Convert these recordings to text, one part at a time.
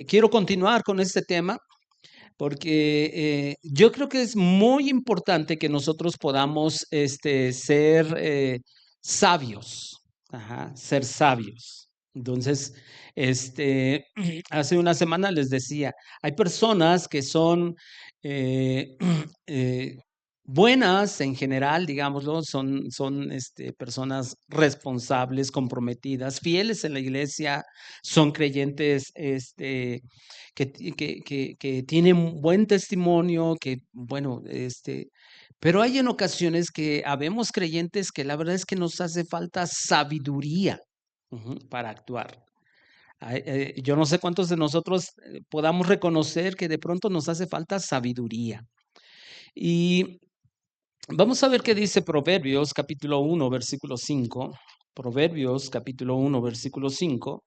Quiero continuar con este tema porque yo creo que es muy importante que nosotros podamos ser sabios, ajá, ser sabios. Entonces, hace una semana les decía, hay personas que son eh, eh, buenas en general, digámoslo, son personas responsables, comprometidas, fieles en la iglesia, son creyentes, que tienen buen testimonio, bueno, pero hay en ocasiones que habemos creyentes que la verdad es que nos hace falta sabiduría para actuar. Yo no sé cuántos de nosotros podamos reconocer que de pronto nos hace falta sabiduría. Y vamos a ver qué dice Proverbios capítulo 1, versículo 5. Proverbios capítulo 1, versículo 5.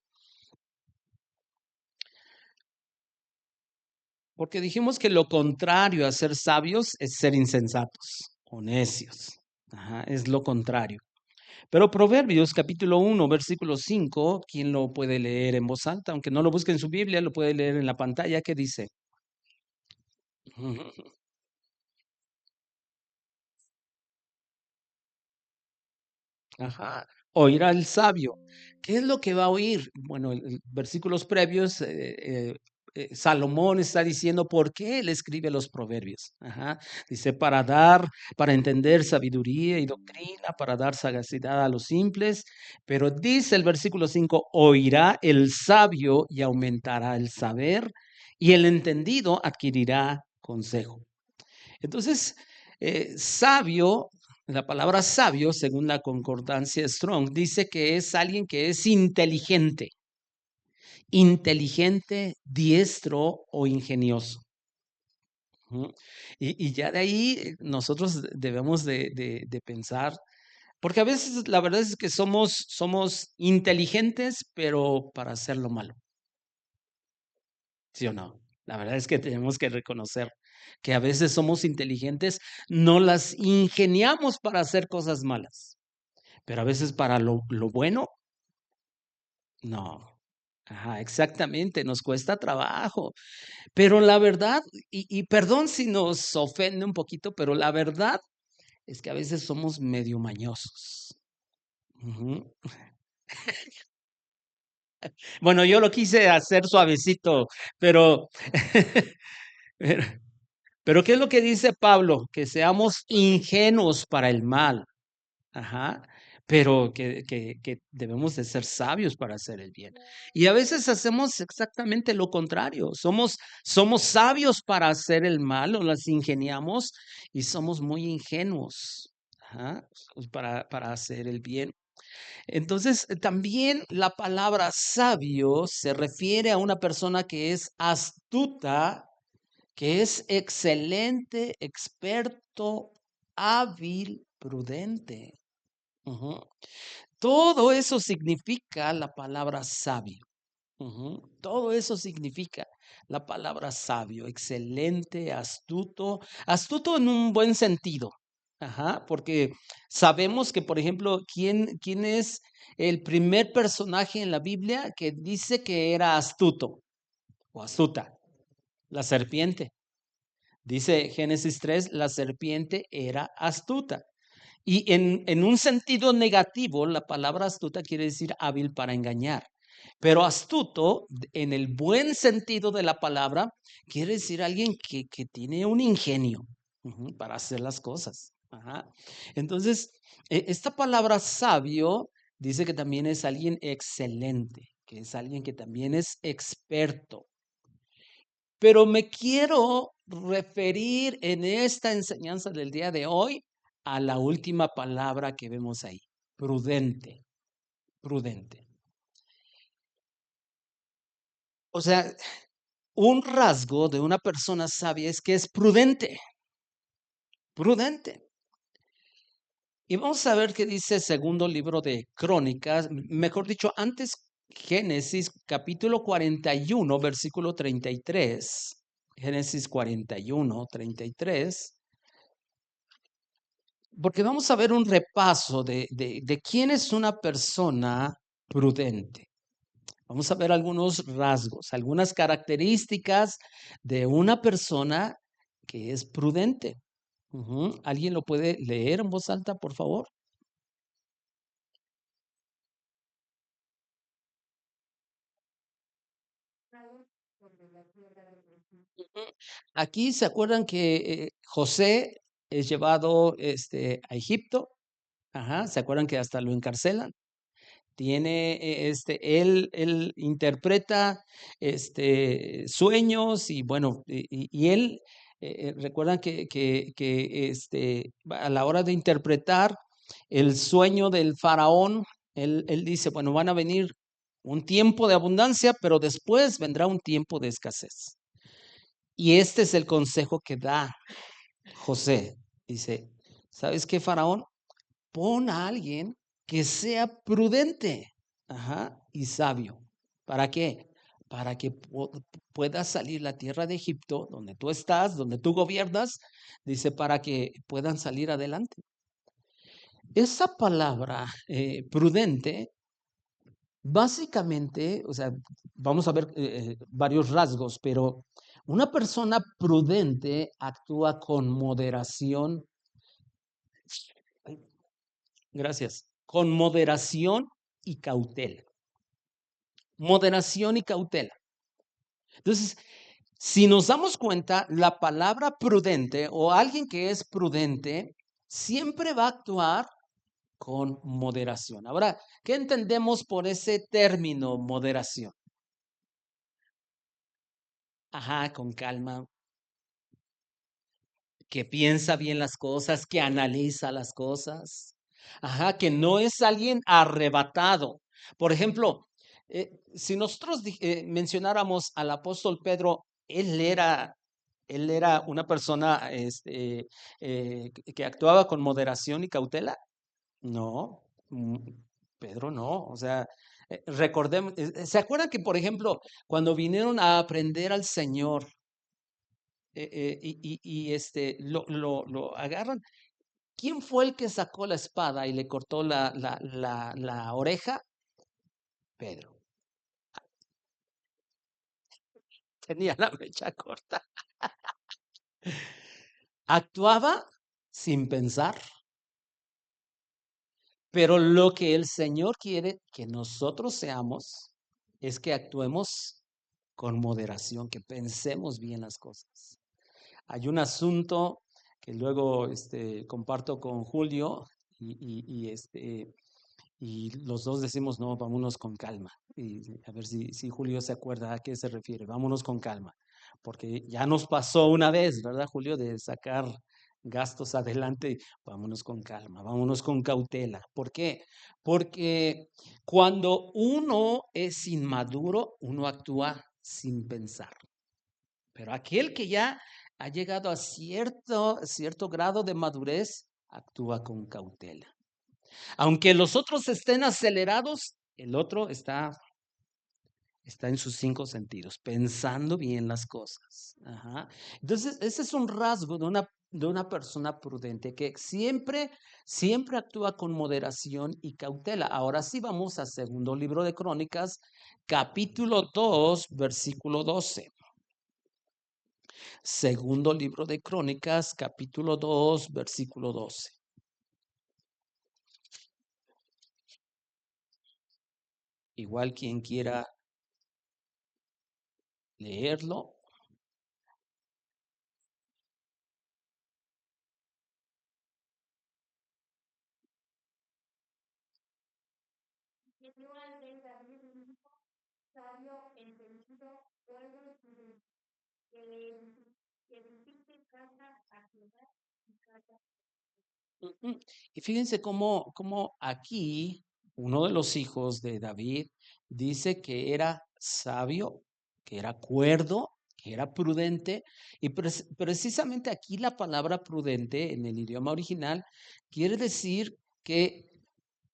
Porque dijimos que lo contrario a ser sabios es ser insensatos o necios. Ajá, es lo contrario. Pero Proverbios capítulo 1, versículo 5, ¿quién lo puede leer en voz alta? Aunque no lo busque en su Biblia, lo puede leer en la pantalla. ¿Qué dice? Ajá. Oirá el sabio. ¿Qué es lo que va a oír? Bueno, versículos previos, Salomón está diciendo por qué él escribe los proverbios. Ajá. Dice, para entender sabiduría y doctrina, para dar sagacidad a los simples. Pero dice el versículo 5, oirá el sabio y aumentará el saber, y el entendido adquirirá consejo. Entonces, sabio, la palabra sabio, según la concordancia Strong, dice que es alguien que es inteligente, inteligente, diestro o ingenioso. Ujú. Y ya de ahí nosotros debemos de pensar, porque a veces la verdad es que somos inteligentes, pero para hacer lo malo. ¿Sí o no? La verdad es que tenemos que reconocer que a veces somos inteligentes, no las ingeniamos para hacer cosas malas, pero a veces para lo bueno, no. Ajá, exactamente, nos cuesta trabajo. Pero la verdad, y perdón si nos ofende un poquito, pero la verdad es que a veces somos medio mañosos. Ujú. Bueno, yo lo quise hacer suavecito, pero, pero Pero ¿qué es lo que dice Pablo? Que seamos ingenuos para el mal, ajá, pero que debemos de ser sabios para hacer el bien. Y a veces hacemos exactamente lo contrario. Somos sabios para hacer el mal, o las ingeniamos y somos muy ingenuos, ajá, pues, para hacer el bien. Entonces, también la palabra sabio se refiere a una persona que es astuta, que es excelente, experto, hábil, prudente. Ujú. Todo eso significa la palabra sabio. Ujú. Todo eso significa la palabra sabio, excelente, astuto, astuto en un buen sentido. Ajá, porque sabemos que, por ejemplo, ¿quién es el primer personaje en la Biblia que dice que era astuto o astuta? La serpiente. Dice Génesis 3, la serpiente era astuta. Y en un sentido negativo, la palabra astuta quiere decir hábil para engañar. Pero astuto, en el buen sentido de la palabra, quiere decir alguien que tiene un ingenio para hacer las cosas. Ajá. Entonces, esta palabra sabio dice que también es alguien excelente, que es alguien que también es experto. Pero me quiero referir en esta enseñanza del día de hoy a la última palabra que vemos ahí, prudente, prudente. O sea, un rasgo de una persona sabia es que es prudente, prudente. Y vamos a ver qué dice el segundo libro de Crónicas, mejor dicho, antes Génesis capítulo 41, versículo 33. Génesis 41, 33. Porque vamos a ver un repaso de quién es una persona prudente. Vamos a ver algunos rasgos, algunas características de una persona que es prudente. ¿Alguien lo puede leer en voz alta, por favor? Ujú. Aquí se acuerdan que José es llevado a Egipto. Ajá, ¿se acuerdan que hasta lo encarcelan? Tiene, él interpreta, sueños y bueno, y él, recuerdan que a la hora de interpretar el sueño del faraón, él dice, bueno, van a venir un tiempo de abundancia, pero después vendrá un tiempo de escasez. Y este es el consejo que da José. Dice, ¿sabes qué, faraón? Pon a alguien que sea prudente, ajá, y sabio. ¿Para qué? Para que pueda salir la tierra de Egipto, donde tú estás, donde tú gobiernas, dice, para que puedan salir adelante. Esa palabra prudente, básicamente, o sea, vamos a ver varios rasgos, pero una persona prudente actúa con moderación. Gracias. Con moderación y cautela. Moderación y cautela. Entonces, si nos damos cuenta, la palabra prudente o alguien que es prudente siempre va a actuar con moderación. Ahora, ¿qué entendemos por ese término moderación? Ajá, con calma, que piensa bien las cosas, que analiza las cosas. Ajá, que no es alguien arrebatado. Por ejemplo, si nosotros mencionáramos al apóstol Pedro, él era una persona que actuaba con moderación y cautela. No, Pedro no. O sea, recordemos, ¿se acuerdan que, por ejemplo, cuando vinieron a aprender al Señor, lo agarran? ¿Quién fue el que sacó la espada y le cortó la oreja? Pedro. Tenía la mecha corta. Actuaba sin pensar, pero lo que el Señor quiere que nosotros seamos es que actuemos con moderación, que pensemos bien las cosas. Hay un asunto que luego comparto con Julio y los dos decimos, no, vámonos con calma. Y a ver si Julio se acuerda a qué se refiere. Vámonos con calma. Porque ya nos pasó una vez, ¿verdad, Julio? De sacar gastos adelante. Vámonos con calma, vámonos con cautela. ¿Por qué? Porque cuando uno es inmaduro, uno actúa sin pensar. Pero aquel que ya ha llegado a cierto grado de madurez, actúa con cautela. Aunque los otros estén acelerados, el otro está en sus cinco sentidos, pensando bien las cosas. Ajá. Entonces, ese es un rasgo de una persona prudente que siempre actúa con moderación y cautela. Ahora sí vamos a segundo libro de Crónicas, capítulo 2, versículo 12. Segundo libro de Crónicas, capítulo 2, versículo 12. Igual quien quiera leerlo. Ujú. Y fíjense cómo aquí uno de los hijos de David dice que era sabio, que era cuerdo, que era prudente, y precisamente aquí la palabra prudente en el idioma original quiere decir que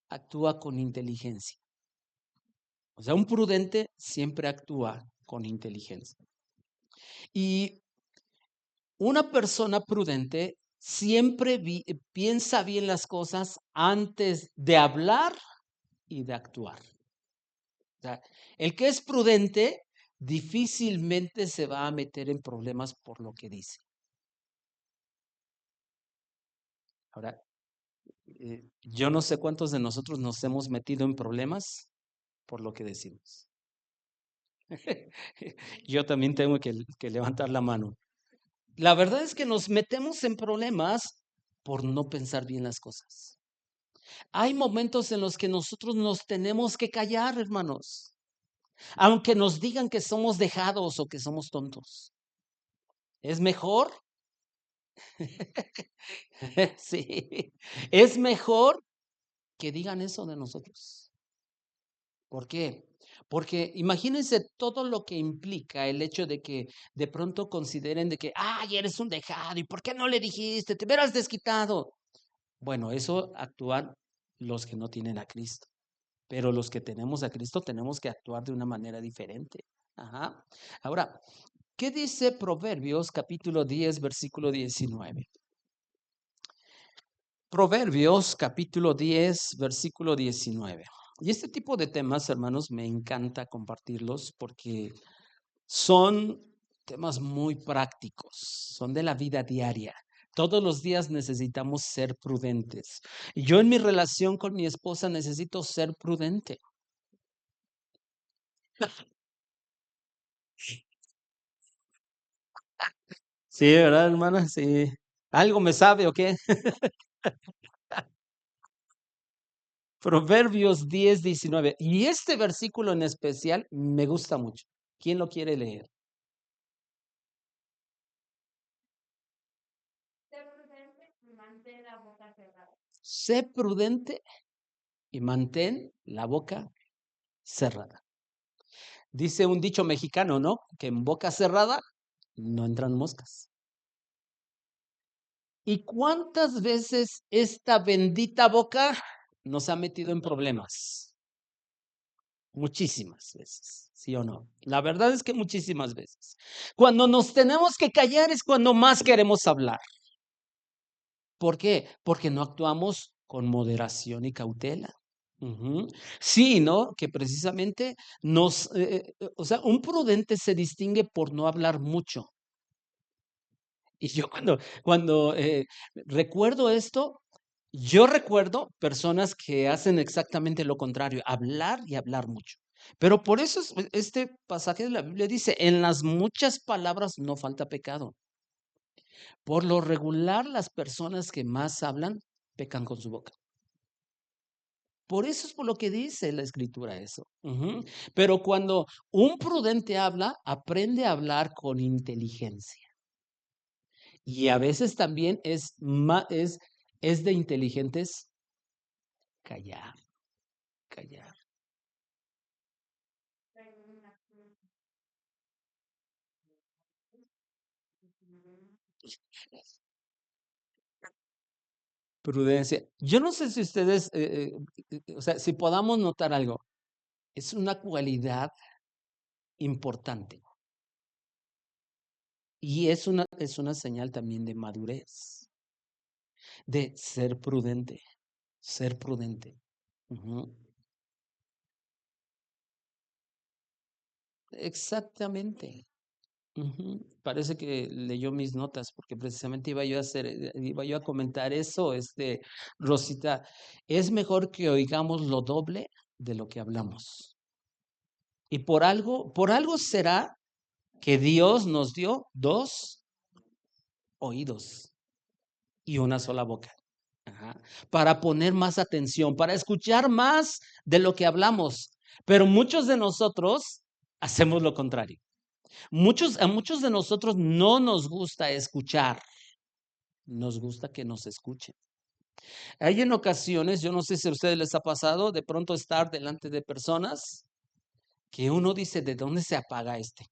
actúa con inteligencia. O sea, un prudente siempre actúa con inteligencia. Y una persona prudente siempre piensa bien las cosas antes de hablar y de actuar. O sea, el que es prudente difícilmente se va a meter en problemas por lo que dice. Ahora, yo no sé cuántos de nosotros nos hemos metido en problemas por lo que decimos. Yo también tengo que levantar la mano. La verdad es que nos metemos en problemas por no pensar bien las cosas. Hay momentos en los que nosotros nos tenemos que callar, hermanos, aunque nos digan que somos dejados o que somos tontos. Es mejor, sí, es mejor que digan eso de nosotros. ¿Por qué? Porque imagínense todo lo que implica el hecho de que de pronto consideren de que, ay, eres un dejado, ¿y por qué no le dijiste? Te hubieras desquitado. Bueno, eso actúan los que no tienen a Cristo, pero los que tenemos a Cristo tenemos que actuar de una manera diferente. Ajá. Ahora, ¿qué dice Proverbios capítulo 10, versículo 19? Proverbios capítulo 10, versículo 19. Y este tipo de temas, hermanos, me encanta compartirlos porque son temas muy prácticos, son de la vida diaria. Todos los días necesitamos ser prudentes. Yo en mi relación con mi esposa necesito ser prudente. Sí, ¿verdad, hermana? Sí. ¿Algo me sabe o qué? Proverbios 10, 19. Y este versículo en especial me gusta mucho. ¿Quién lo quiere leer? Sé prudente y mantén la boca cerrada. Dice un dicho mexicano, ¿no? Que en boca cerrada no entran moscas. ¿Y cuántas veces esta bendita boca nos ha metido en problemas? Muchísimas veces, ¿sí o no? La verdad es que muchísimas veces. Cuando nos tenemos que callar es cuando más queremos hablar. ¿Por qué? Porque no actuamos con moderación y cautela. Ujú. Sí, ¿no? Que precisamente o sea, un prudente se distingue por no hablar mucho. Y yo cuando recuerdo esto, yo recuerdo personas que hacen exactamente lo contrario, hablar y hablar mucho. Pero por eso este pasaje de la Biblia dice, en las muchas palabras no falta pecado. Por lo regular, las personas que más hablan pecan con su boca. Por eso es por lo que dice la escritura eso. Ujú. Pero cuando un prudente habla, aprende a hablar con inteligencia. Y a veces también es de inteligentes callar, callar. Prudencia. Yo no sé si ustedes, o sea, si podamos notar algo, es una cualidad importante y es una señal también de madurez, de ser prudente, ser prudente. Ujú. Exactamente. Ujú. Parece que leyó mis notas porque precisamente iba yo a comentar eso, Rosita, es mejor que oigamos lo doble de lo que hablamos. Y por algo será que Dios nos dio dos oídos y una sola boca. Ajá. Para poner más atención, para escuchar más de lo que hablamos. Pero muchos de nosotros hacemos lo contrario. A muchos de nosotros no nos gusta escuchar, nos gusta que nos escuchen. Hay en ocasiones, yo no sé si a ustedes les ha pasado, de pronto estar delante de personas que uno dice, ¿de dónde se apaga este?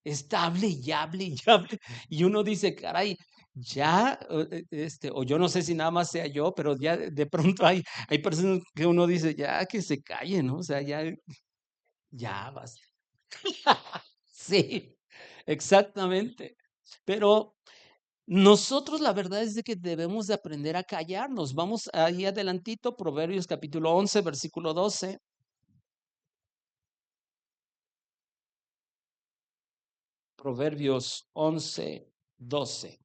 Está hable y hable y hable. Y uno dice, caray, ya, o yo no sé si nada más sea yo, pero ya de pronto hay personas que uno dice, ya que se callen, ¿no? O sea, ya basta. Sí, exactamente. Pero nosotros la verdad es de que debemos de aprender a callarnos. Vamos ahí adelantito, Proverbios capítulo 11, versículo 12. Proverbios 11:12.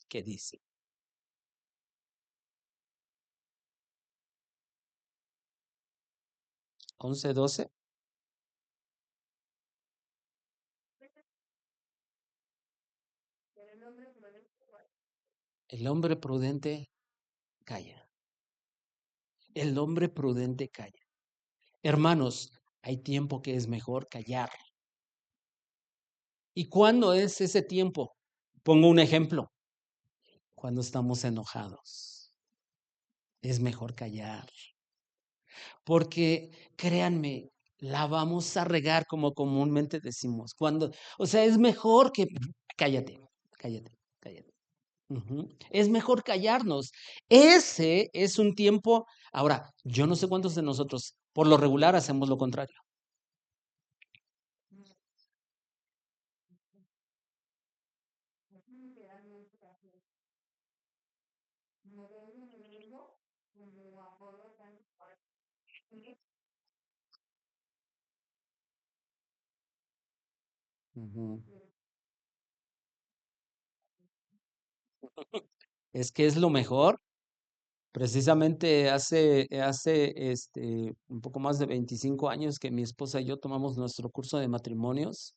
¿Qué dice? 11:12. El hombre prudente calla. El hombre prudente calla. Hermanos, hay tiempo que es mejor callar. ¿Y cuándo es ese tiempo? Pongo un ejemplo. Cuando estamos enojados, es mejor callar. Porque créanme, la vamos a regar como comúnmente decimos. O sea, es mejor que cállate, cállate, cállate. Es mejor callarnos. Ese es un tiempo. Ahora, yo no sé cuántos de nosotros, por lo regular, hacemos lo contrario. Ujú. Es que es lo mejor. Precisamente hace un poco más de 25 años que mi esposa y yo tomamos nuestro curso de matrimonios.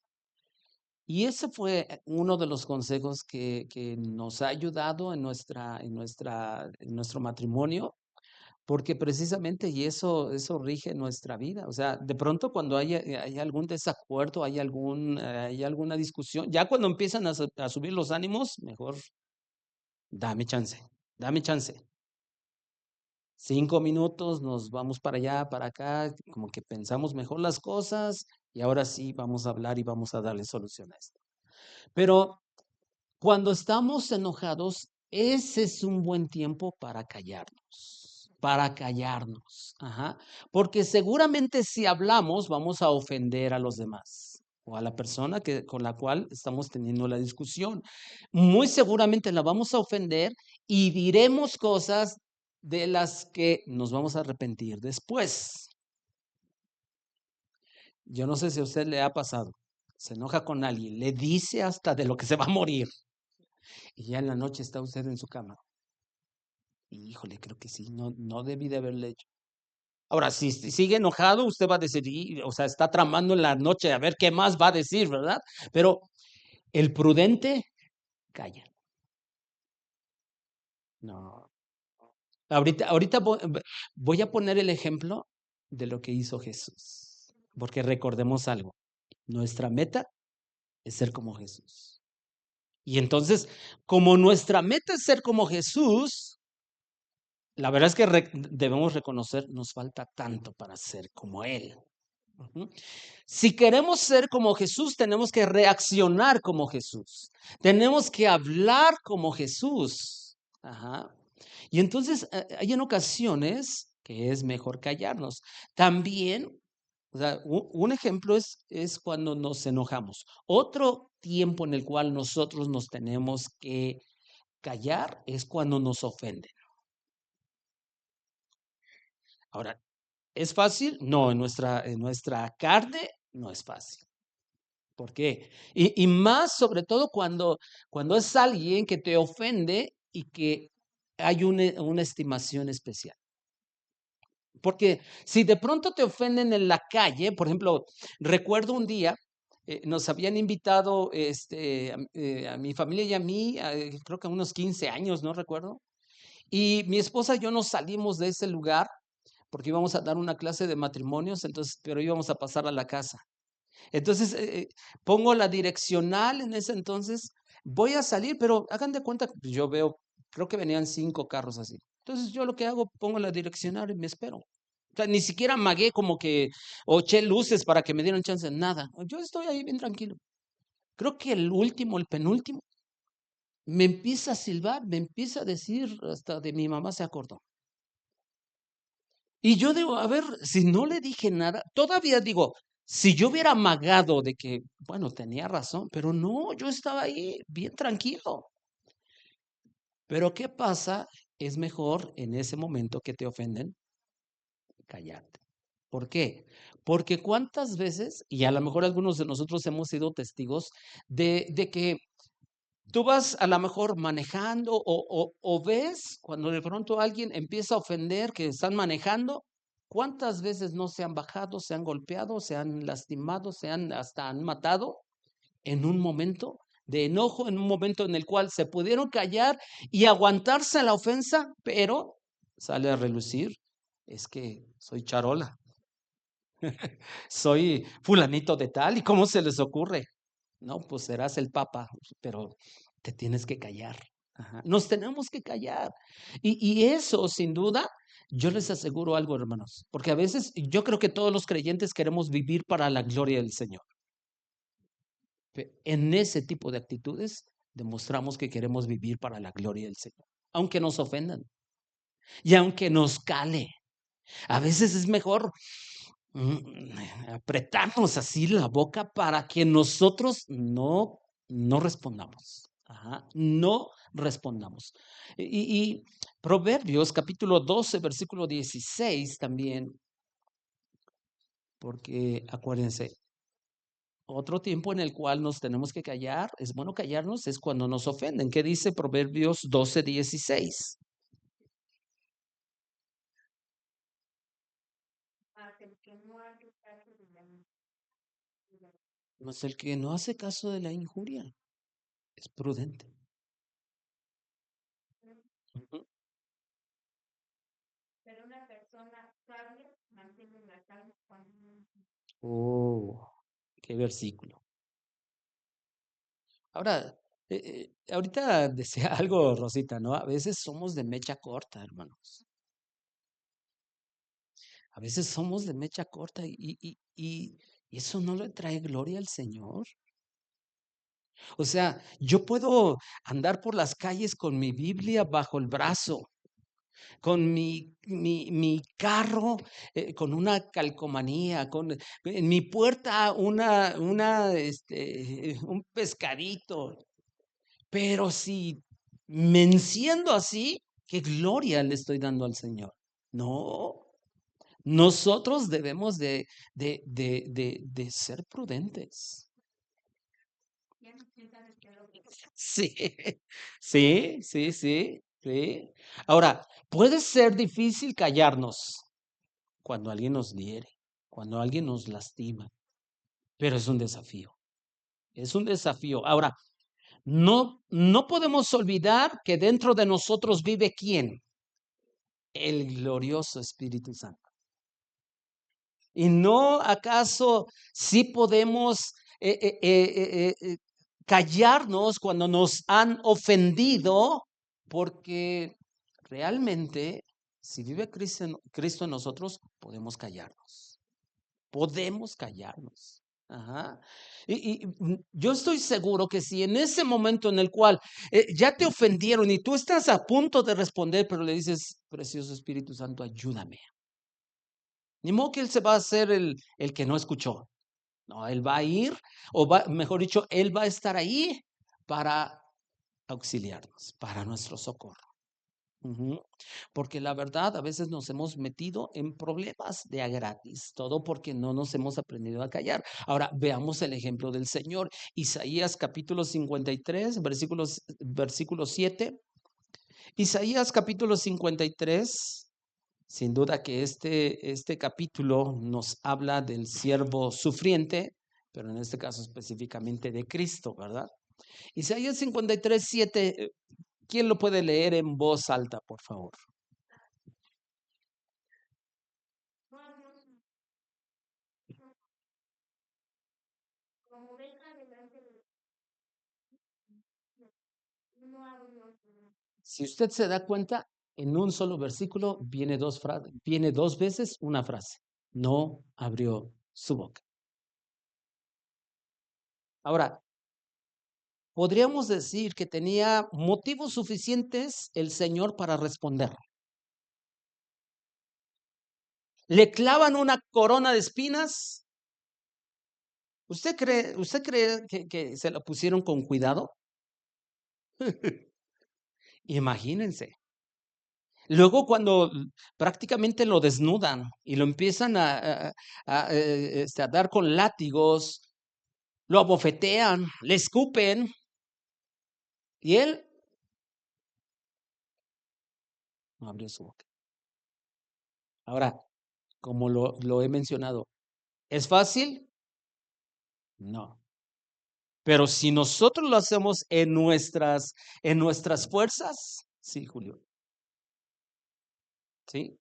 Y ese fue uno de los consejos que nos ha ayudado en nuestro matrimonio, porque precisamente y eso rige nuestra vida. O sea, de pronto cuando hay algún desacuerdo, hay alguna discusión, ya cuando empiezan a subir los ánimos, mejor dame chance, dame chance. 5 minutos, nos vamos para allá, para acá, como que pensamos mejor las cosas y ahora sí vamos a hablar y vamos a darle solución a esto. Pero cuando estamos enojados, ese es un buen tiempo para callarnos, para callarnos. Ajá. Porque seguramente si hablamos vamos a ofender a los demás o a la persona con la cual estamos teniendo la discusión. Muy seguramente la vamos a ofender y diremos cosas de las que nos vamos a arrepentir después. Yo no sé si a usted le ha pasado. Se enoja con alguien, le dice hasta de lo que se va a morir. Y ya en la noche está usted en su cama. Y híjole, creo que sí, no debí de haberle hecho. Ahora, si sigue enojado, usted va a decir, o sea, está tramando en la noche a ver qué más va a decir, ¿verdad? Pero el prudente calla. No. Ahorita voy a poner el ejemplo de lo que hizo Jesús. Porque recordemos algo. Nuestra meta es ser como Jesús. Y entonces, como nuestra meta es ser como Jesús, la verdad es que debemos reconocer, nos falta tanto para ser como Él. Ujú. Si queremos ser como Jesús, tenemos que reaccionar como Jesús. Tenemos que hablar como Jesús. Ajá. Y entonces hay en ocasiones que es mejor callarnos. También, o sea, un ejemplo es cuando nos enojamos. Otro tiempo en el cual nosotros nos tenemos que callar es cuando nos ofenden. Ahora, ¿es fácil? No, en nuestra carne no es fácil. ¿Por qué? Y más sobre todo cuando es alguien que te ofende y que hay una estimación especial. Porque si de pronto te ofenden en la calle, por ejemplo, recuerdo un día, nos habían invitado a mi familia y a mí, creo que a unos 15 años, no recuerdo, y mi esposa y yo nos salimos de ese lugar porque íbamos a dar una clase de matrimonios, entonces, pero íbamos a pasar a la casa. Entonces, pongo la direccional en ese entonces, voy a salir, pero hagan de cuenta, pues, yo veo, creo que venían 5 carros así. Entonces, yo lo que hago, pongo la direccional y me espero. O sea, ni siquiera magué como que, o eché luces para que me dieran chance, nada. Yo estoy ahí bien tranquilo. Creo que el último, el penúltimo, me empieza a silbar, me empieza a decir, hasta de mi mamá se acordó. Y yo digo, a ver, si no le dije nada, todavía digo, si yo hubiera amagado de que, bueno, tenía razón, pero no, yo estaba ahí bien tranquilo. Pero ¿qué pasa? Es mejor en ese momento que te ofenden, callarte. ¿Por qué? Porque cuántas veces, y a lo mejor algunos de nosotros hemos sido testigos de que tú vas a lo mejor manejando o ves cuando de pronto alguien empieza a ofender que están manejando, ¿cuántas veces no se han bajado, se han golpeado, se han lastimado, hasta han matado en un momento de enojo, en un momento en el cual se pudieron callar y aguantarse la ofensa, pero sale a relucir, es que soy charola, soy fulanito de tal, ¿y cómo se les ocurre? No, pues serás el papa, pero te tienes que callar. Ajá. Nos tenemos que callar. Y eso, sin duda, yo les aseguro algo, hermanos, porque a veces yo creo que todos los creyentes queremos vivir para la gloria del Señor. En ese tipo de actitudes demostramos que queremos vivir para la gloria del Señor, aunque nos ofendan y aunque nos cale. A veces es mejor apretarnos así la boca para que nosotros no respondamos. Ajá, no respondamos. Y Proverbios capítulo 12, versículo 16 también, porque acuérdense, otro tiempo en el cual nos tenemos que callar, es bueno callarnos, es cuando nos ofenden. ¿Qué dice Proverbios 12, 16? Mas el que no hace caso de la injuria es prudente. Ujú. Oh, qué versículo. Ahora, ahorita decía algo, Rosita, ¿no? A veces somos de mecha corta, hermanos. A veces somos de mecha corta y eso no le trae gloria al Señor. O sea, yo puedo andar por las calles con mi Biblia bajo el brazo, con mi carro, con una calcomanía, en mi puerta un pescadito. Pero si me enciendo así, ¿qué gloria le estoy dando al Señor? No, nosotros debemos de ser prudentes. Sí, sí. Ahora, puede ser difícil callarnos cuando alguien nos hiere, cuando alguien nos lastima, pero es un desafío. Es un desafío. Ahora, no podemos olvidar que dentro de nosotros vive ¿quién? El glorioso Espíritu Santo. ¿Y no acaso sí podemos callarnos cuando nos han ofendido? Porque realmente, si vive Cristo en nosotros, podemos callarnos. Podemos callarnos. Ajá. Yo estoy seguro que si en ese momento en el cual ya te ofendieron y tú estás a punto de responder, pero le dices, precioso Espíritu Santo, ayúdame. Ni modo que él se va a hacer el que no escuchó. No, él va a ir, mejor dicho, él va a estar ahí para auxiliarnos, para nuestro socorro. Ujú. Porque la verdad, a veces nos hemos metido en problemas de a gratis, todo porque no nos hemos aprendido a callar. Ahora, veamos el ejemplo del Señor. Isaías capítulo 53, versículo 7. Isaías capítulo 53. Sin duda que este capítulo nos habla del siervo sufriente, pero en este caso específicamente de Cristo, ¿verdad? Isaías 53, 7, ¿quién lo puede leer en voz alta, por favor? Si usted se da cuenta, en un solo versículo viene dos veces una frase. No abrió su boca. Ahora, podríamos decir que tenía motivos suficientes el Señor para responder. Le clavan una corona de espinas. ¿Usted cree que se la pusieron con cuidado? Imagínense. Luego cuando prácticamente lo desnudan y lo empiezan a dar con látigos, lo abofetean, le escupen y él no abrió su boca. Ahora, como lo he mencionado, ¿es fácil? No. Pero si nosotros lo hacemos en nuestras fuerzas, sí, Julio, sí.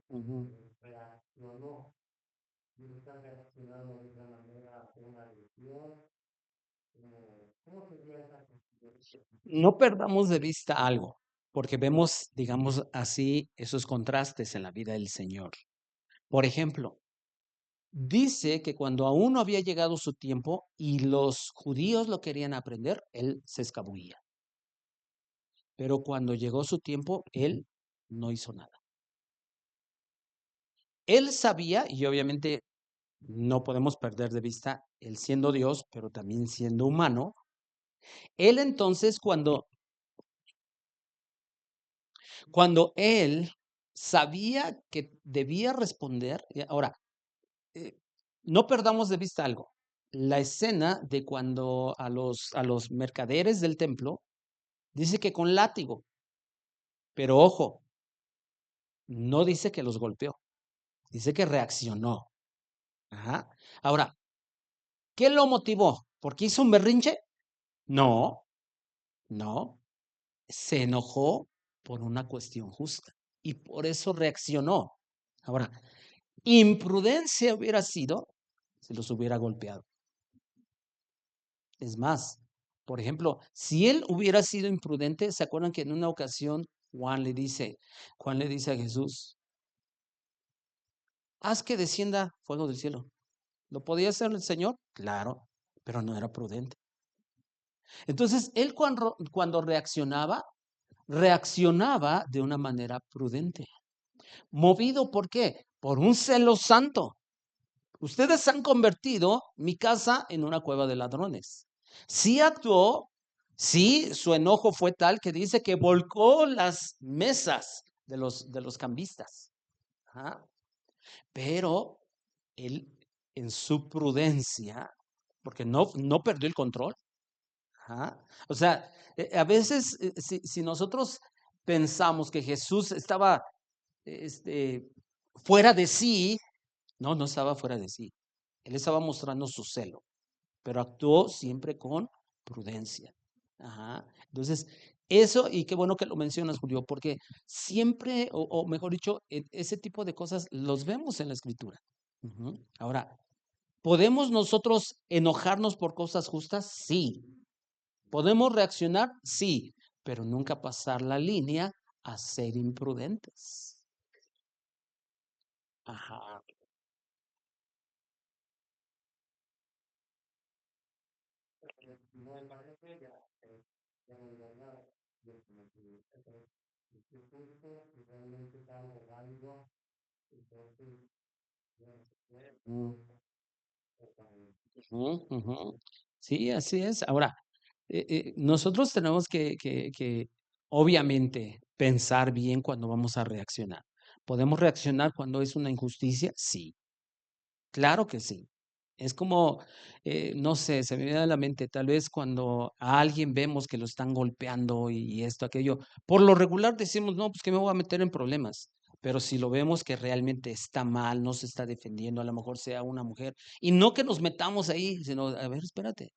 Ujú. No perdamos de vista algo, porque vemos, digamos así, esos contrastes en la vida del Señor. Por ejemplo, dice que cuando aún no había llegado su tiempo y los judíos lo querían aprender, él se escabullía. Pero cuando llegó su tiempo, él no hizo nada. Él sabía, y obviamente no podemos perder de vista, él siendo Dios, pero también siendo humano, él entonces cuando él sabía que debía responder, ahora, eh, no perdamos de vista algo, la escena de cuando a los mercaderes del templo, dice que con látigo, pero ojo, no dice que los golpeó, dice que reaccionó. Ajá. Ahora, ¿qué lo motivó? ¿Porque hizo un berrinche? No, no, se enojó por una cuestión justa y por eso reaccionó. Ahora, imprudencia hubiera sido si los hubiera golpeado. Es más, por ejemplo, si él hubiera sido imprudente, ¿se acuerdan que en una ocasión Juan le dice a Jesús, haz que descienda fuego del cielo? ¿Lo podía hacer el Señor? Claro, pero no era prudente. Entonces, él cuando reaccionaba de una manera prudente. ¿Movido por qué? Por un celo santo. Ustedes han convertido mi casa en una cueva de ladrones. Sí actuó, sí, su enojo fue tal que dice que volcó las mesas de los cambistas. Ajá. Pero él, en su prudencia, porque no perdió el control. Ajá. O sea, a veces, si nosotros pensamos que Jesús estaba este, fuera de sí, no estaba fuera de sí. Él estaba mostrando su celo, pero actuó siempre con prudencia. Ajá. Entonces, eso, y qué bueno que lo mencionas, Julio, porque siempre, o mejor dicho, ese tipo de cosas los vemos en la escritura. Ujú. Ahora, ¿podemos nosotros enojarnos por cosas justas? Sí. ¿Podemos reaccionar? Sí, pero nunca pasar la línea a ser imprudentes. Ajá. Mm, ujú, ujú. Sí, así es. Ahora, nosotros tenemos que, obviamente, pensar bien cuando vamos a reaccionar. ¿Podemos reaccionar cuando es una injusticia? Sí, claro que sí. Es como, no sé, se me viene a la mente, tal vez cuando a alguien vemos que lo están golpeando y esto, aquello, por lo regular decimos, no, pues que me voy a meter en problemas. Pero si lo vemos que realmente está mal, no se está defendiendo, a lo mejor sea una mujer, y no que nos metamos ahí, sino, a ver, espérate.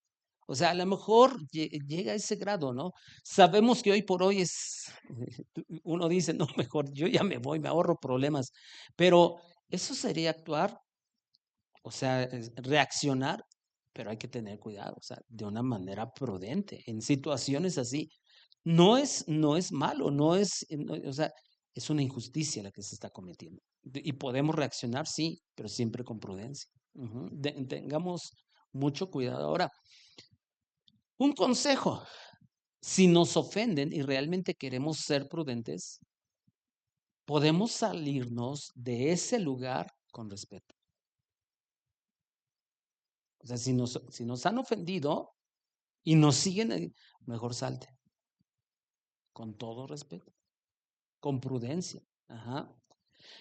O sea, a lo mejor llega a ese grado, ¿no? Sabemos que hoy por hoy uno dice, no, mejor yo ya me voy, me ahorro problemas, pero eso sería actuar, o sea, reaccionar, pero hay que tener cuidado, o sea, de una manera prudente. En situaciones así, no es malo, o sea, es una injusticia la que se está cometiendo. Y podemos reaccionar, sí, pero siempre con prudencia. Ujú. Tengamos mucho cuidado. Ahora, un consejo, si nos ofenden y realmente queremos ser prudentes, podemos salirnos de ese lugar con respeto. O sea, si nos han ofendido y nos siguen, mejor salte, con todo respeto, con prudencia. Ajá.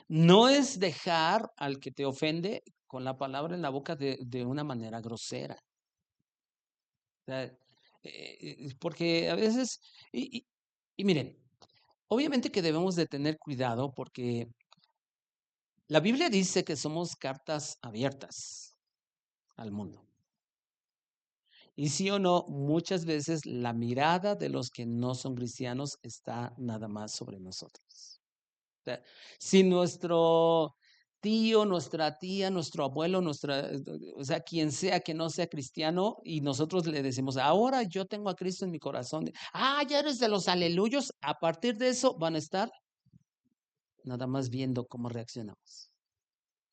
No es dejar al que te ofende con la palabra en la boca de una manera grosera. O sea, porque a veces, y, y, y miren, obviamente que debemos de tener cuidado porque la Biblia dice que somos cartas abiertas al mundo. Y sí o no, muchas veces la mirada de los que no son cristianos está nada más sobre nosotros. O sea, si nuestro tío, nuestra tía, nuestro abuelo, o sea, quien sea que no sea cristiano, y nosotros le decimos, ahora yo tengo a Cristo en mi corazón, ya eres de los aleluyos, a partir de eso van a estar nada más viendo cómo reaccionamos.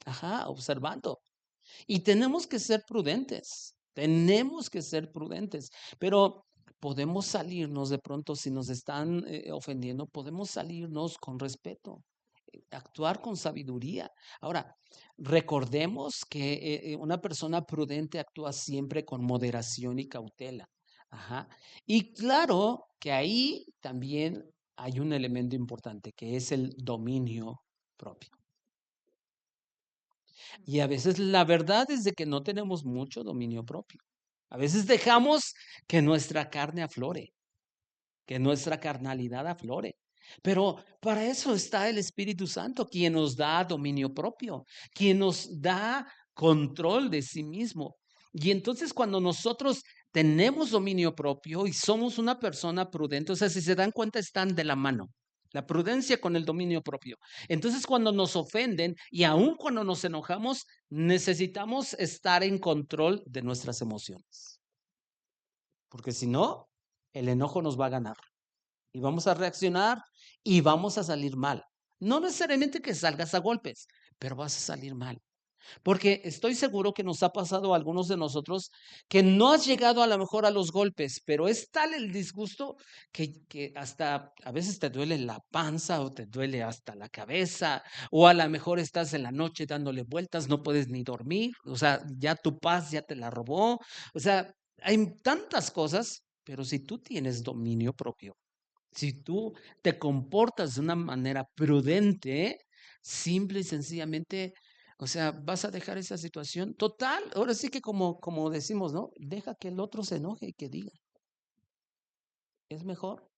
Ajá, observando. Y tenemos que ser prudentes, pero podemos salirnos de pronto si nos están ofendiendo, podemos salirnos con respeto, actuar con sabiduría. Ahora, recordemos que una persona prudente actúa siempre con moderación y cautela. Ajá. Y claro que ahí también hay un elemento importante que es el dominio propio. Y a veces la verdad es de que no tenemos mucho dominio propio. A veces dejamos que nuestra carne aflore, que nuestra carnalidad aflore. Pero para eso está el Espíritu Santo, quien nos da dominio propio, quien nos da control de sí mismo. Y entonces cuando nosotros tenemos dominio propio y somos una persona prudente, o sea, si se dan cuenta, están de la mano. La prudencia con el dominio propio. Entonces, cuando nos ofenden y aun cuando nos enojamos, necesitamos estar en control de nuestras emociones. Porque si no, el enojo nos va a ganar y vamos a reaccionar y vamos a salir mal. No necesariamente que salgas a golpes, pero vas a salir mal. Porque estoy seguro que nos ha pasado a algunos de nosotros que no has llegado a lo mejor a los golpes, pero es tal el disgusto que hasta a veces te duele la panza o te duele hasta la cabeza, o a lo mejor estás en la noche dándole vueltas, no puedes ni dormir, o sea, ya tu paz ya te la robó, o sea, hay tantas cosas, pero si tú tienes dominio propio, si tú te comportas de una manera prudente, simple y sencillamente, o sea, vas a dejar esa situación total. Ahora sí que como decimos, ¿no? Deja que el otro se enoje y que diga, es mejor.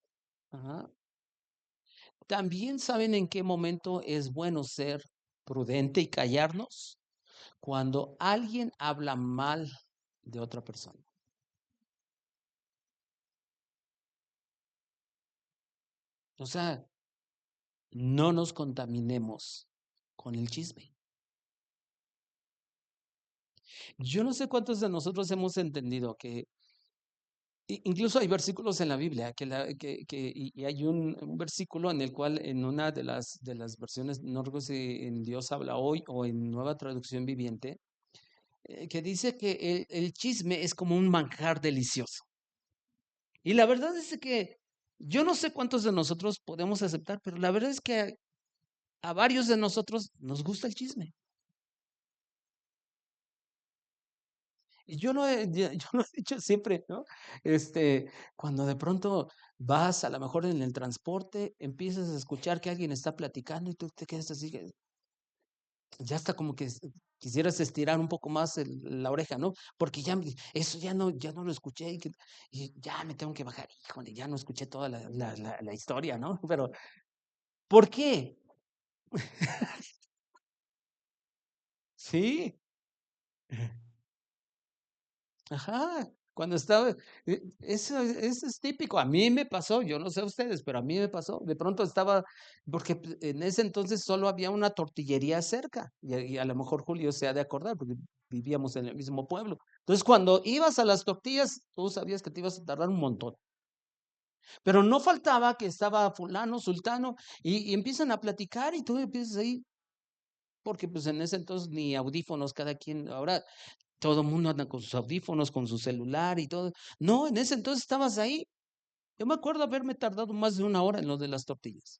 Ajá. También saben en qué momento es bueno ser prudente y callarnos cuando alguien habla mal de otra persona. O sea, no nos contaminemos con el chisme. Yo no sé cuántos de nosotros hemos entendido que incluso hay versículos en la Biblia y hay un versículo en el cual en una de las versiones, no recuerdo si en Dios habla hoy o en Nueva Traducción Viviente, que dice que el chisme es como un manjar delicioso. Y la verdad es que yo no sé cuántos de nosotros podemos aceptar, pero la verdad es que a varios de nosotros nos gusta el chisme. Y yo lo he dicho siempre, ¿no? Cuando de pronto vas, a lo mejor en el transporte, empiezas a escuchar que alguien está platicando y tú te quedas así, ya está como que quisieras estirar un poco más la oreja, ¿no? Porque eso ya no lo escuché y ya me tengo que bajar, híjole, ya no escuché toda la historia, ¿no? Pero, ¿por qué? Sí. Ajá, cuando estaba, eso es típico, a mí me pasó, yo no sé a ustedes, pero a mí me pasó, de pronto estaba, porque en ese entonces solo había una tortillería cerca, y a lo mejor Julio se ha de acordar, porque vivíamos en el mismo pueblo. Entonces, cuando ibas a las tortillas, tú sabías que te ibas a tardar un montón. Pero no faltaba que estaba fulano, sultano, y empiezan a platicar y tú empiezas ahí, porque pues en ese entonces ni audífonos cada quien, ahora todo el mundo anda con sus audífonos, con su celular y todo. No, en ese entonces estabas ahí. Yo me acuerdo haberme tardado más de una hora en lo de las tortillas.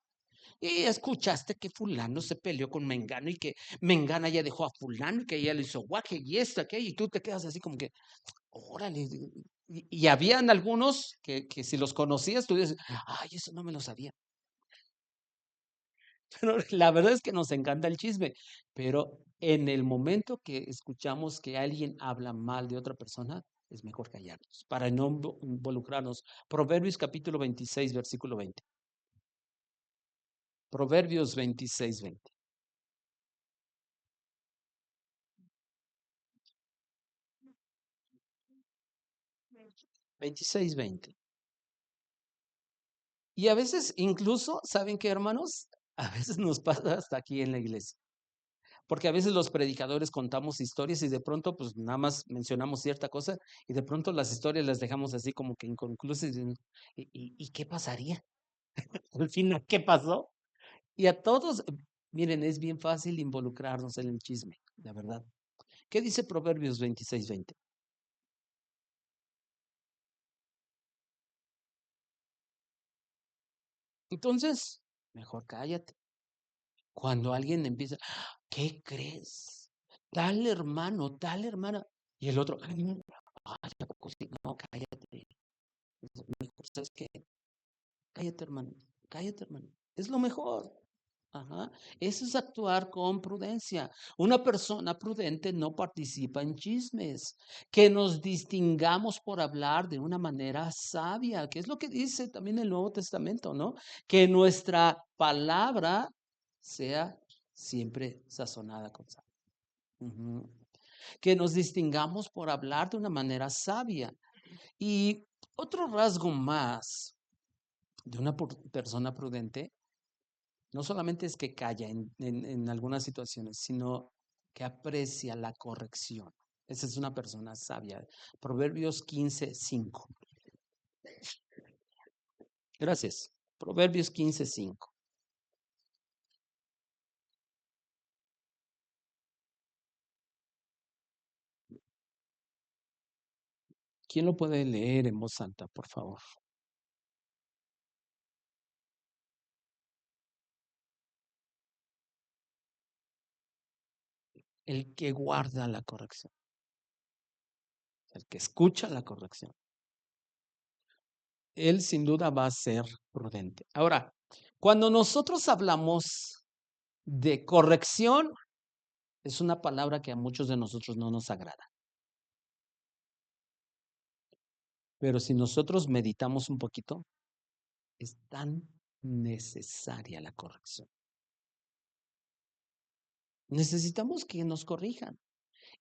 Y escuchaste que fulano se peleó con Mengano y que Mengana ya dejó a fulano y que ella le hizo guaje y esto, aquello, y tú te quedas así como que, órale. Y habían algunos que si los conocías, tú dices, ay, eso no me lo sabía. Pero la verdad es que nos encanta el chisme, pero en el momento que escuchamos que alguien habla mal de otra persona, es mejor callarnos para no involucrarnos. Proverbios capítulo 26, versículo 20. Proverbios 26, 20. 26, 20. Y a veces incluso, ¿saben qué, hermanos? A veces nos pasa hasta aquí en la iglesia. Porque a veces los predicadores contamos historias y de pronto pues nada más mencionamos cierta cosa y de pronto las historias las dejamos así como que inconclusas. ¿Y qué pasaría? Al final, ¿qué pasó? Y a todos, miren, es bien fácil involucrarnos en el chisme, la verdad. ¿Qué dice Proverbios 26, 20? Entonces, mejor cállate. Cuando alguien empieza, ¿qué crees? Tal hermano, tal hermana. Y el otro, ay, ¿a poco sí? No, cállate. Mejor, ¿sabes qué? Cállate, hermano. Cállate, hermano. Es lo mejor. Ajá. Eso es actuar con prudencia. Una persona prudente no participa en chismes. Que nos distingamos por hablar de una manera sabia, que es lo que dice también el Nuevo Testamento, ¿no? Que nuestra palabra sea siempre sazonada con sal. Ujú. Que nos distingamos por hablar de una manera sabia. Y otro rasgo más de una persona prudente no solamente es que calla en algunas situaciones, sino que aprecia la corrección. Esa es una persona sabia. Proverbios 15:5. Gracias. Proverbios 15:5. ¿Quién lo puede leer en voz alta, por favor? El que guarda la corrección, el que escucha la corrección. Él sin duda va a ser prudente. Ahora, cuando nosotros hablamos de corrección, es una palabra que a muchos de nosotros no nos agrada. Pero si nosotros meditamos un poquito, es tan necesaria la corrección. Necesitamos que nos corrijan.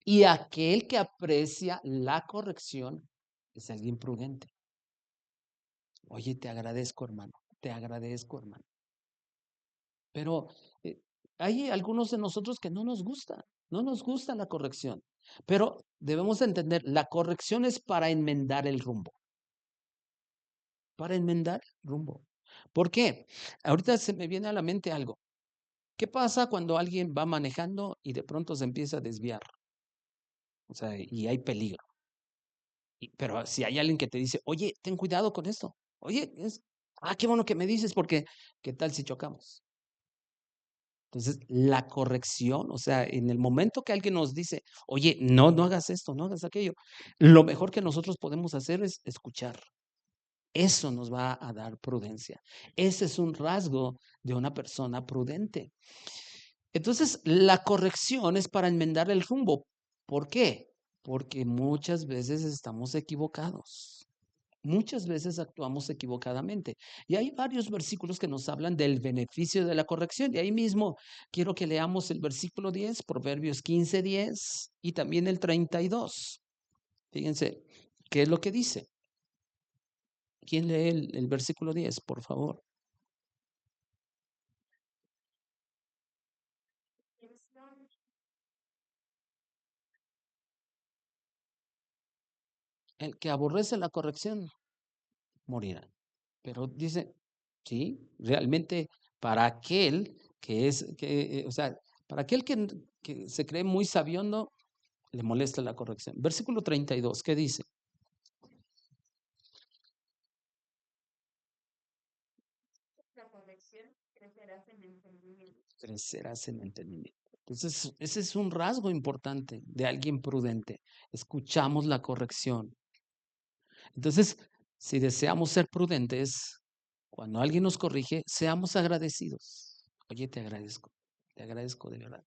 Y aquel que aprecia la corrección es alguien prudente. Oye, te agradezco, hermano. Te agradezco, hermano. Pero hay algunos de nosotros que no nos gusta la corrección. Pero debemos entender, la corrección es para enmendar el rumbo, para enmendar el rumbo. ¿Por qué? Ahorita se me viene a la mente algo. ¿Qué pasa cuando alguien va manejando y de pronto se empieza a desviar? O sea, y hay peligro. Pero si hay alguien que te dice, oye, ten cuidado con esto. Oye, qué bueno que me dices porque, ¿qué tal si chocamos? Entonces, la corrección, o sea, en el momento que alguien nos dice, oye, no, no hagas esto, no hagas aquello, lo mejor que nosotros podemos hacer es escuchar. Eso nos va a dar prudencia. Ese es un rasgo de una persona prudente. Entonces, la corrección es para enmendar el rumbo. ¿Por qué? Porque muchas veces estamos equivocados. Muchas veces actuamos equivocadamente. Y hay varios versículos que nos hablan del beneficio de la corrección. Y ahí mismo quiero que leamos el versículo 10, Proverbios 15:10 y también el 32. Fíjense, ¿qué es lo que dice? ¿Quién lee el versículo 10, por favor? El que aborrece la corrección morirá. Pero dice, sí, realmente para aquel o sea, para aquel que se cree muy sabiondo, le molesta la corrección. Versículo 32, ¿qué dice? Crecerás en entendimiento. Entonces, ese es un rasgo importante de alguien prudente. Escuchamos la corrección. Entonces, si deseamos ser prudentes, cuando alguien nos corrige, seamos agradecidos. Oye, te agradezco de verdad.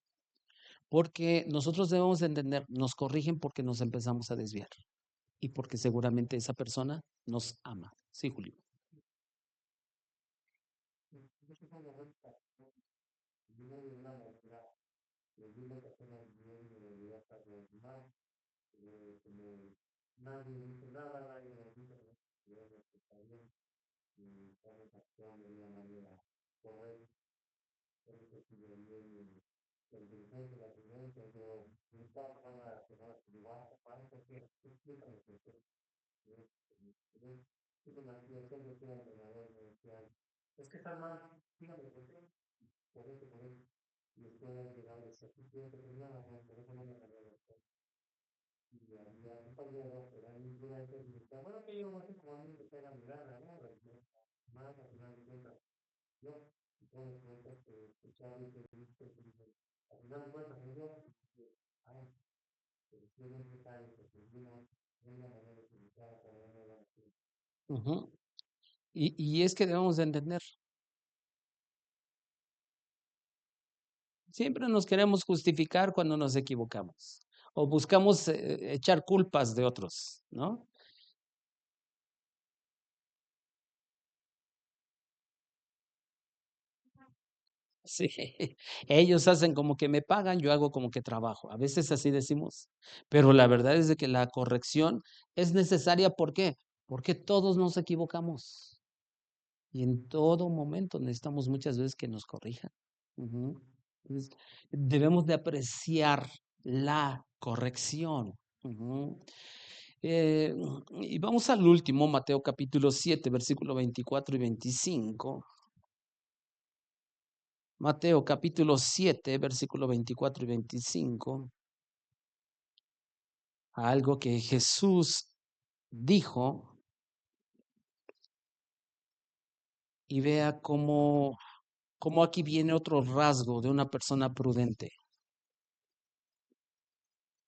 Porque nosotros debemos de entender, nos corrigen porque nos empezamos a desviar y porque seguramente esa persona nos ama. Sí, Julio. Ujú. Y es que debemos de entender, siempre nos queremos justificar cuando nos equivocamos o buscamos echar culpas de otros, ¿no? Sí, ellos hacen como que me pagan, yo hago como que trabajo. A veces así decimos, pero la verdad es de que la corrección es necesaria. ¿Por qué? Porque todos nos equivocamos y en todo momento necesitamos muchas veces que nos corrijan. Ujú. Entonces, debemos de apreciar la corrección. Ujú. Eh, y vamos al último, Mateo capítulo 7, versículo 24 y 25. Mateo capítulo 7, versículo 24 y 25, algo que Jesús dijo, y vea cómo aquí viene otro rasgo de una persona prudente.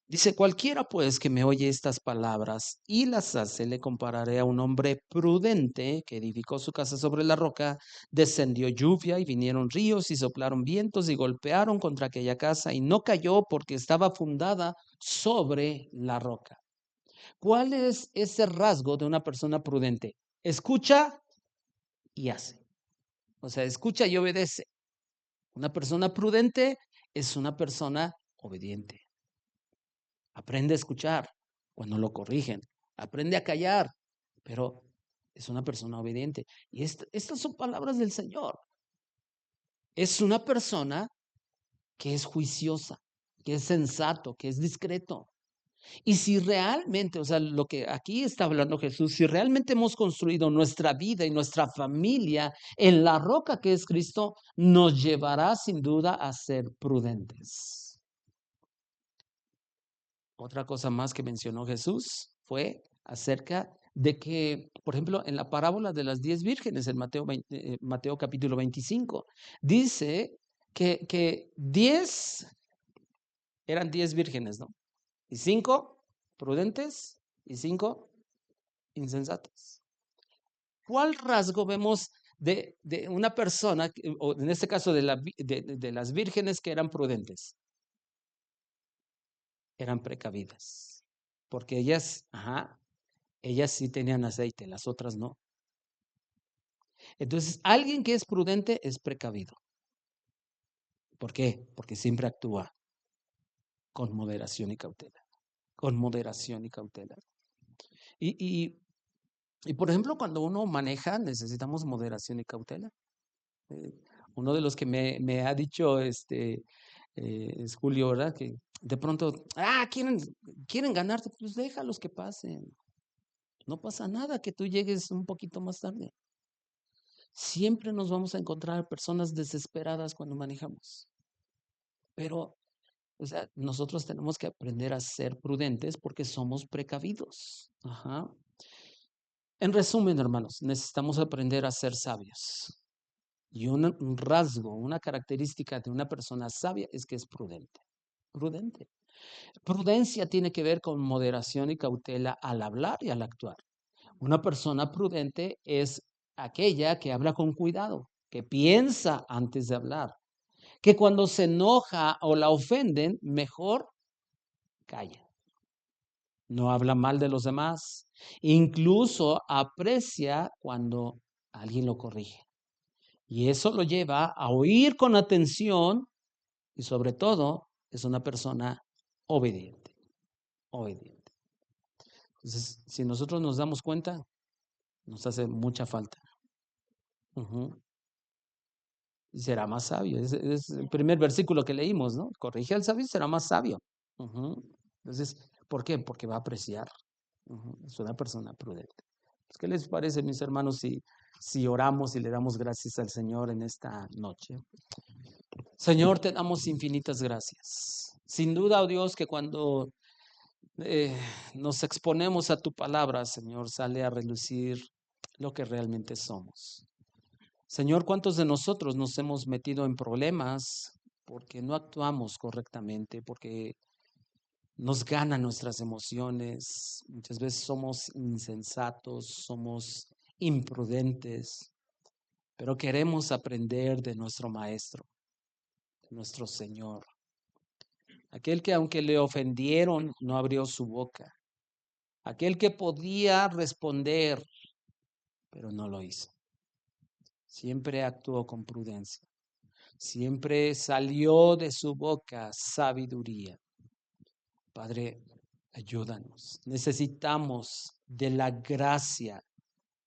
Dice, cualquiera pues que me oye estas palabras y las hace, le compararé a un hombre prudente que edificó su casa sobre la roca, descendió lluvia y vinieron ríos y soplaron vientos y golpearon contra aquella casa y no cayó porque estaba fundada sobre la roca. ¿Cuál es ese rasgo de una persona prudente? Escucha y hace. O sea, escucha y obedece. Una persona prudente es una persona obediente. Aprende a escuchar cuando lo corrigen. Aprende a callar, pero es una persona obediente. Y estas son palabras del Señor. Es una persona que es juiciosa, que es sensato, que es discreto. Y si realmente, o sea, lo que aquí está hablando Jesús, si realmente hemos construido nuestra vida y nuestra familia en la roca que es Cristo, nos llevará sin duda a ser prudentes. Otra cosa más que mencionó Jesús fue acerca de que, por ejemplo, en la parábola de las 10 vírgenes, en Mateo capítulo 25, dice que 10 eran 10 vírgenes, ¿no? Y 5 prudentes y 5 insensatas. ¿Cuál rasgo vemos de una persona, o en este caso de las vírgenes que eran prudentes? Eran precavidas, porque ellas sí tenían aceite, las otras no. Entonces, alguien que es prudente es precavido. ¿Por qué? Porque siempre actúa con moderación y cautela, con moderación y cautela. Y, y, y por ejemplo, cuando uno maneja, necesitamos moderación y cautela. Eh, Uno de los que me ha dicho es Julio, ¿verdad? Que de pronto, quieren ganarte, pues déjalos que pasen. No pasa nada que tú llegues un poquito más tarde. Siempre nos vamos a encontrar personas desesperadas cuando manejamos. Pero, o sea, nosotros tenemos que aprender a ser prudentes porque somos precavidos. Ajá. En resumen, hermanos, necesitamos aprender a ser sabios. Y un rasgo, una característica de una persona sabia es que es prudente. Prudente. Prudencia tiene que ver con moderación y cautela al hablar y al actuar. Una persona prudente es aquella que habla con cuidado, que piensa antes de hablar, que cuando se enoja o la ofenden, mejor calla. No habla mal de los demás, incluso aprecia cuando alguien lo corrige. Y eso lo lleva a oír con atención y sobre todo es una persona obediente, obediente. Entonces, si nosotros nos damos cuenta, nos hace mucha falta. Ujú. Y será más sabio. Es el primer versículo que leímos, ¿no? Corrige al sabio y será más sabio. Ujú. Entonces, ¿por qué? Porque va a apreciar. Ujú. Es una persona prudente. Pues, ¿qué les parece, mis hermanos, si oramos y le damos gracias al Señor en esta noche? Señor, te damos infinitas gracias. Sin duda, oh Dios, que cuando eh, nos exponemos a tu palabra, Señor, sale a relucir lo que realmente somos. Señor, ¿cuántos de nosotros nos hemos metido en problemas porque no actuamos correctamente, porque nos ganan nuestras emociones? Muchas veces somos insensatos, somos imprudentes, pero queremos aprender de nuestro Maestro, de nuestro Señor. Aquel que aunque le ofendieron, no abrió su boca. Aquel que podía responder, pero no lo hizo. Siempre actuó con prudencia. Siempre salió de su boca sabiduría. Padre, ayúdanos. Necesitamos de la gracia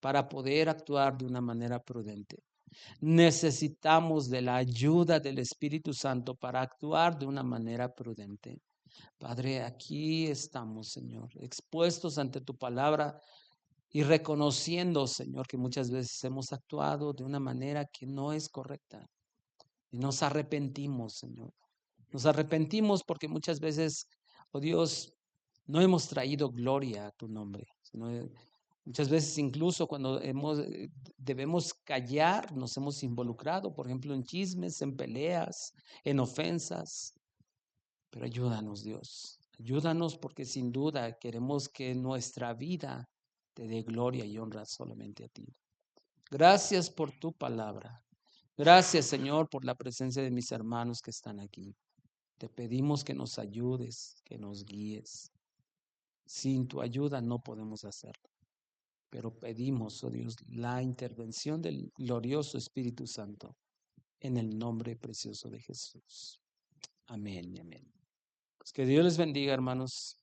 para poder actuar de una manera prudente. Necesitamos de la ayuda del Espíritu Santo para actuar de una manera prudente. Padre, aquí estamos, Señor, expuestos ante tu palabra y reconociendo, Señor, que muchas veces hemos actuado de una manera que no es correcta. Y nos arrepentimos, Señor. Nos arrepentimos porque muchas veces, oh Dios, no hemos traído gloria a tu nombre. Muchas veces incluso cuando debemos callar, nos hemos involucrado, por ejemplo, en chismes, en peleas, en ofensas. Pero ayúdanos, Dios. Ayúdanos porque sin duda queremos que nuestra vida te dé gloria y honra solamente a ti. Gracias por tu palabra. Gracias, Señor, por la presencia de mis hermanos que están aquí. Te pedimos que nos ayudes, que nos guíes. Sin tu ayuda no podemos hacerlo, pero pedimos, oh Dios, la intervención del glorioso Espíritu Santo en el nombre precioso de Jesús. Amén y amén. Pues que Dios les bendiga, hermanos.